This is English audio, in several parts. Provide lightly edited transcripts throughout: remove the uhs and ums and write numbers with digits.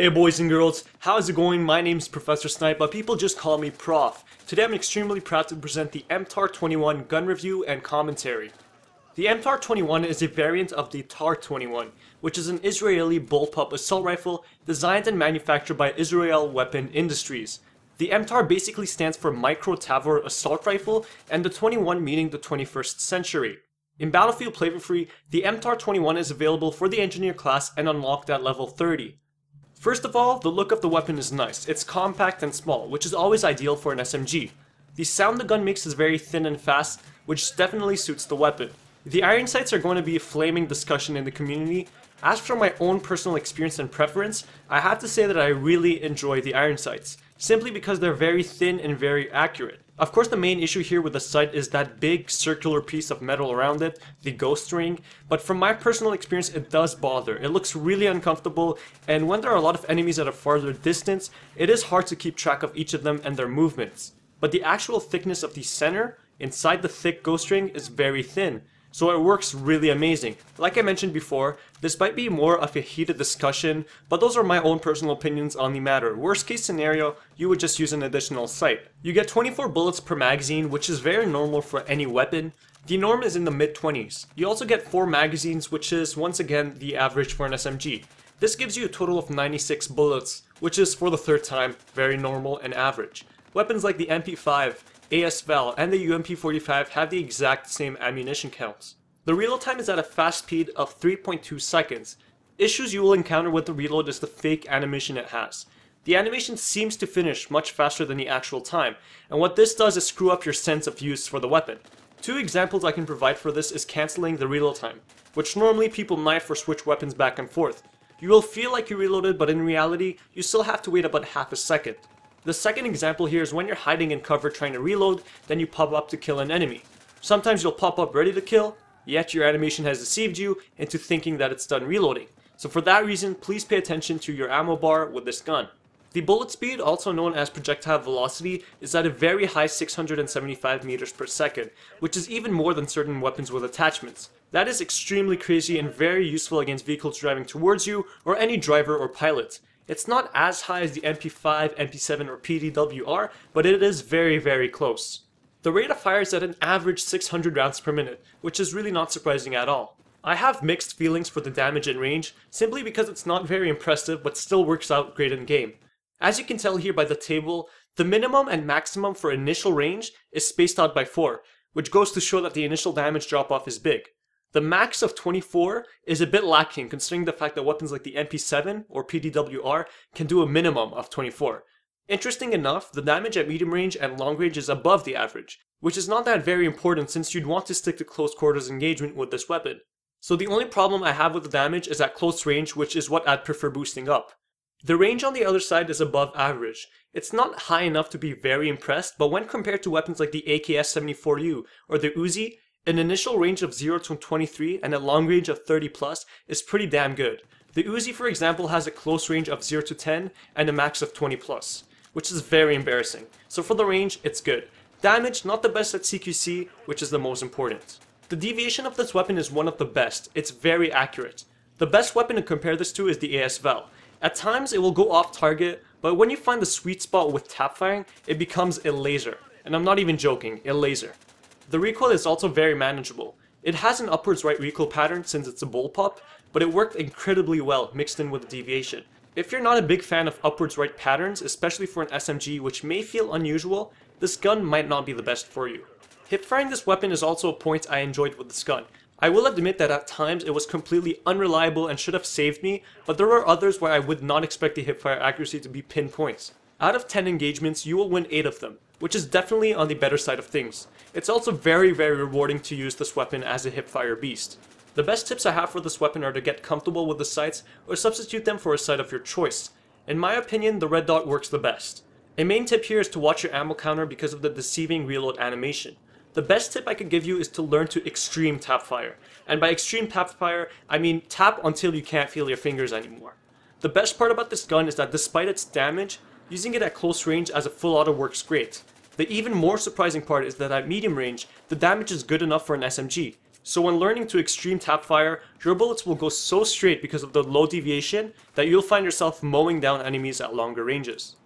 Hey boys and girls, how's it going? My name is ProfessorSnipe, but people just call me Prof. Today I'm extremely proud to present the MTAR-21 gun review and commentary. The MTAR-21 is a variant of the TAR-21, which is an Israeli bullpup assault rifle designed and manufactured by Israel Weapon Industries. The MTAR basically stands for Micro Tavor Assault Rifle, and the 21 meaning the 21st century. In Battlefield Play4free, the MTAR-21 is available for the engineer class and unlocked at level 30. First of all, the look of the weapon is nice. It's compact and small, which is always ideal for an SMG. The sound the gun makes is very thin and fast, which definitely suits the weapon. The iron sights are going to be a flaming discussion in the community. As for my own personal experience and preference, I have to say that I really enjoy the iron sights, simply because they're very thin and very accurate. Of course, the main issue here with the sight is that big circular piece of metal around it, the ghost ring, but from my personal experience it does bother. It looks really uncomfortable, and when there are a lot of enemies at a farther distance, it is hard to keep track of each of them and their movements. But the actual thickness of the center, inside the thick ghost ring, is very thin. So it works really amazing. Like I mentioned before, this might be more of a heated discussion, but those are my own personal opinions on the matter. Worst case scenario, you would just use an additional sight. You get 24 bullets per magazine, which is very normal for any weapon. The norm is in the mid-20s. You also get 4 magazines, which is once again the average for an SMG. This gives you a total of 96 bullets, which is for the third time very normal and average. Weapons like the MP5, ASVAL, and the UMP-45 have the exact same ammunition counts. The reload time is at a fast speed of 3.2 seconds. Issues you will encounter with the reload is the fake animation it has. The animation seems to finish much faster than the actual time, and what this does is screw up your sense of use for the weapon. 2 examples I can provide for this is cancelling the reload time, which normally people knife or switch weapons back and forth. You will feel like you reloaded, but in reality, you still have to wait about half a second. The second example here is when you're hiding in cover trying to reload, then you pop up to kill an enemy. Sometimes you'll pop up ready to kill, yet your animation has deceived you into thinking that it's done reloading. So for that reason, please pay attention to your ammo bar with this gun. The bullet speed, also known as projectile velocity, is at a very high 675 meters per second, which is even more than certain weapons with attachments. That is extremely crazy and very useful against vehicles driving towards you or any driver or pilot. It's not as high as the MP5, MP7, or PDWR, but it is very close. The rate of fire is at an average 600 rounds per minute, which is really not surprising at all. I have mixed feelings for the damage and range, simply because it's not very impressive but still works out great in game. As you can tell here by the table, the minimum and maximum for initial range is spaced out by 4, which goes to show that the initial damage drop off is big. The max of 24 is a bit lacking considering the fact that weapons like the MP7 or PDWR can do a minimum of 24. Interesting enough, the damage at medium range and long range is above the average, which is not that very important since you'd want to stick to close quarters engagement with this weapon. So the only problem I have with the damage is at close range, which is what I'd prefer boosting up. The range on the other side is above average. It's not high enough to be very impressed, but when compared to weapons like the AKS-74U or the Uzi, an initial range of 0 to 23 and a long range of 30 plus is pretty damn good. The Uzi, for example, has a close range of 0 to 10 and a max of 20 plus, which is very embarrassing. So for the range, it's good. Damage, not the best at CQC, which is the most important. The deviation of this weapon is one of the best. It's very accurate. The best weapon to compare this to is the ASVAL. At times, it will go off target, but when you find the sweet spot with tap firing, it becomes a laser. And I'm not even joking, a laser. The recoil is also very manageable. It has an upwards right recoil pattern since it's a bullpup, but it worked incredibly well mixed in with the deviation. If you're not a big fan of upwards right patterns, especially for an SMG which may feel unusual, this gun might not be the best for you. Hipfiring this weapon is also a point I enjoyed with this gun. I will admit that at times it was completely unreliable and should have saved me, but there were others where I would not expect the hipfire accuracy to be pinpoints. Out of 10 engagements, you will win 8 of them, which is definitely on the better side of things. It's also very rewarding to use this weapon as a hipfire beast. The best tips I have for this weapon are to get comfortable with the sights or substitute them for a sight of your choice. In my opinion, the red dot works the best. A main tip here is to watch your ammo counter because of the deceiving reload animation. The best tip I could give you is to learn to extreme tap fire. And by extreme tap fire, I mean tap until you can't feel your fingers anymore. The best part about this gun is that despite its damage, using it at close range as a full auto works great. The even more surprising part is that at medium range, the damage is good enough for an SMG. So when learning to extreme tap fire, your bullets will go so straight because of the low deviation that you'll find yourself mowing down enemies at longer ranges.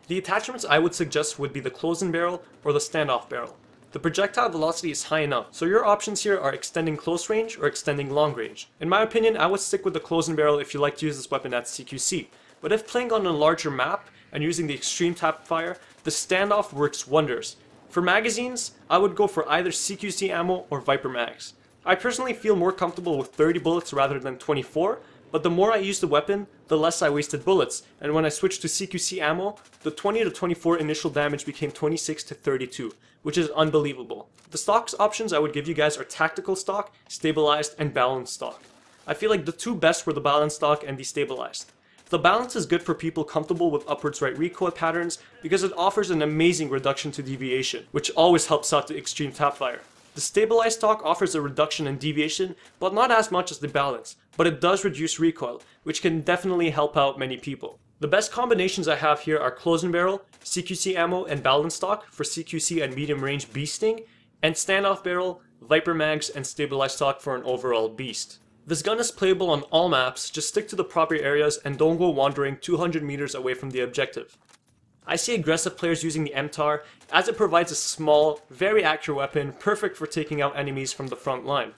The attachments I would suggest would be the close-in barrel or the standoff barrel. The projectile velocity is high enough, so your options here are extending close range or extending long range. In my opinion, I would stick with the close-in barrel if you like to use this weapon at CQC, but if playing on a larger map and using the extreme tap fire, the standoff works wonders. For magazines, I would go for either CQC ammo or Viper mags. I personally feel more comfortable with 30 bullets rather than 24, but the more I used the weapon, the less I wasted bullets, and when I switched to CQC ammo, the 20 to 24 initial damage became 26 to 32, which is unbelievable. The stocks options I would give you guys are tactical stock, stabilized, and balanced stock. I feel like the two best were the balanced stock and the stabilized. The balance is good for people comfortable with upwards right recoil patterns because it offers an amazing reduction to deviation, which always helps out the extreme tap fire. The stabilized stock offers a reduction in deviation, but not as much as the balance, but it does reduce recoil, which can definitely help out many people. The best combinations I have here are close-in barrel, CQC ammo, and balanced stock for CQC and medium range beasting, and standoff barrel, Viper mags, and stabilized stock for an overall beast. This gun is playable on all maps, just stick to the proper areas and don't go wandering 200 meters away from the objective. I see aggressive players using the MTAR as it provides a small, very accurate weapon perfect for taking out enemies from the front line.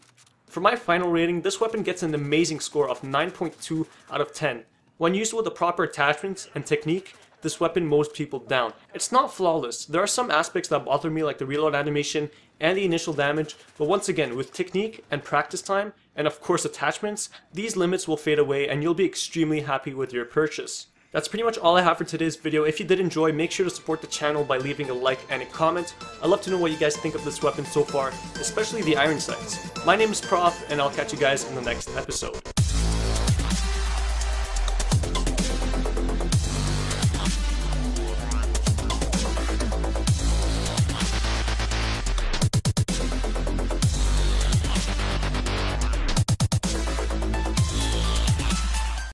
For my final rating, this weapon gets an amazing score of 9.2 out of 10. When used with the proper attachments and technique, this weapon mows people down. It's not flawless. There are some aspects that bother me like the reload animation and the initial damage, but once again, with technique and practice time, and of course attachments, these limits will fade away and you'll be extremely happy with your purchase. That's pretty much all I have for today's video. If you did enjoy, make sure to support the channel by leaving a like and a comment. I'd love to know what you guys think of this weapon so far, especially the iron sights. My name is Prof, and I'll catch you guys in the next episode.